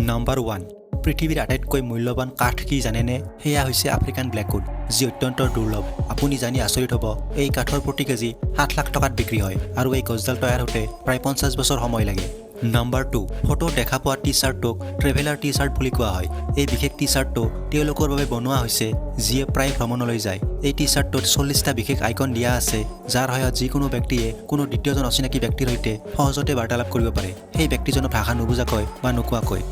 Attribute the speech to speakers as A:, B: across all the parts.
A: number 1 পৃথিৱীৰ আটাইতকৈ মূল্যৱান কাঠ কি জানেনে সেয়া হৈছে আফ্ৰিকান ব্লেকউড যি অত্যন্ত দুৰ্লভ আপুনি জানি আচৰিত হ'ব এই কাঠৰ প্ৰতি কেজি 7 লাখ টকাত বিক্ৰী হয় আৰু এই গছডাল তৈয়াৰ হতে প্ৰায় 50 বছৰ সময় লাগে নাম্বাৰ 2 ফটো দেখা পোৱা টি-শাৰ্টক ট্ৰেভেলাৰ টি-শাৰ্ট বুলি কোৱা হয় এই বিশেষ টি-শাৰ্টটো তেওঁলোকৰ বাবে বনোৱা হৈছে যিয়ে প্ৰায় ভ্ৰমণলৈ যায় এই টি-শাৰ্টটোত 40টা বিশেষ আইকন দিয়া আছে যাৰ সহায়ত যিকোনো ব্যক্তিয়ে কোনো দ্বিতীয়জন অচিনাকি ব্যক্তিৰ সৈতে সহজতে বাৰ্তালাপ কৰিব পাৰে সেই ব্যক্তিজনৰ ভাষা নুবুজাকৈ বা নোকোৱাকৈ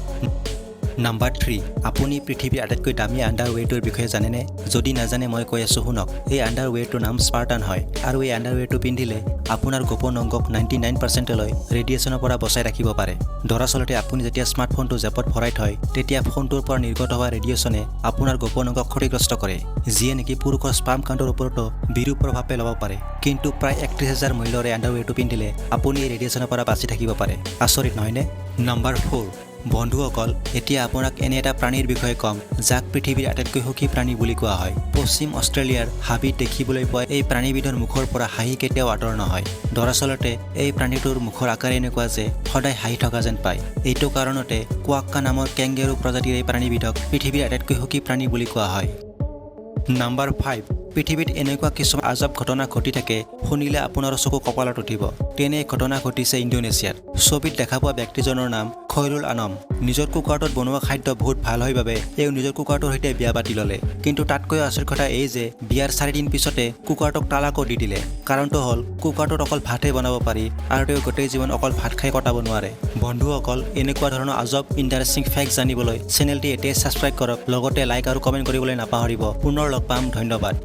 A: নাম্বাৰ 3 আপুনি পৃথিৱীৰ আটাইতকৈ দামী আণ্ডাৰৱেৰটোৰ বিষয়ে জানেনে যদি নাজানে মই কৈ আছো শুনক এই আণ্ডাৰৱেৰটোৰ নাম স্পাৰ্টান হয় আৰু এই আণ্ডাৰৱেৰটো পিন্ধিলে আপোনাৰ গোপন অংগক 99% লৈ ৰেডিয়েশ্যনৰ পৰা বচাই ৰাখিব পাৰে দৰাচলতে আপুনি যেতিয়া স্মাৰ্টফোনটো জেপত ভৰাই থয় তেতিয়া ফোনটোৰ পৰা নিৰ্গত হোৱা ৰেডিয়েশ্যনে আপোনাৰ গোপন অংগক ক্ষতিগ্ৰস্ত কৰে যিয়ে নেকি পুৰুষৰ স্পাম কাউণ্টৰ ওপৰতো বিৰূপ প্ৰভাৱ পেলাব পাৰে কিন্তু প্ৰায় 31,000 মূল্যৰ আণ্ডাৰৱেৰটো পিন্ধিলে আপুনি এই ৰেডিয়েশ্যনৰ পৰা বাচি থাকিব পাৰে আচৰিত নহয়নে নাম্বাৰ 4 বন্ধুসকল এতিয়া আপোনাক এনে এটা প্ৰাণীৰ বিষয়ে কম যাক পৃথিৱীৰ আটাইতকৈ সুখী প্ৰাণী বুলি কোৱা হয় পশ্চিম অষ্ট্ৰেলিয়াৰ হাবিত দেখিবলৈ পোৱা এই প্ৰাণীবিধৰ মুখৰ পৰা হাঁহি কেতিয়াও আঁতৰ নহয় দৰাচলতে এই প্ৰাণীটোৰ মুখৰ আকাৰ এনেকুৱা যে সদায় হাঁহি থকা যেন পায় এইটো কাৰণতে কোৱাক্কা নামৰ কেংগেৰু প্ৰজাতিৰ এই প্ৰাণীবিধক পৃথিৱীৰ আটাইতকৈ সুখী প্ৰাণী বুলি কোৱা হয় নাম্বাৰ 5 পৃথিৱীত এনেকুৱা কিছুমান আজব ঘটনা ঘটি থাকে শুনিলে আপোনাৰ চকু কপালত উঠিব তেনে ঘটনা ঘটিছে ইণ্ডোনেছিয়াত ছবিত দেখা পোৱা ব্যক্তিজনৰ নাম খৈৰুল আনম নিজৰ কুকাৰটোত বনোৱা খাদ্য বহুত ভাল হয় বাবে এই নিজৰ কুকাৰটোৰ সৈতে বিয়া পাতি ল'লে কিন্তু তাতকৈ আচৰিত কথা এই যে বিয়াৰ 4 দিন পিছতে কুকাৰটোক তালাকো দি দিলে কাৰণটো হ'ল কুকাৰটোত অকল ভাতহে বনাব পাৰি আৰু তেওঁ গোটেই জীৱন অকল ভাত খাই কটাব নোৱাৰে বন্ধুসকল এনেকুৱা ধৰণৰ আজব ইণ্টাৰেষ্টিং ফেক্ট জানিবলৈ চেনেলটি এতিয়া ছাবস্ক্ৰাইব কৰক লগতে লাইক আৰু কমেণ্ট কৰিবলৈ নাপাহৰিব পুনৰ লগ পাম ধন্যবাদ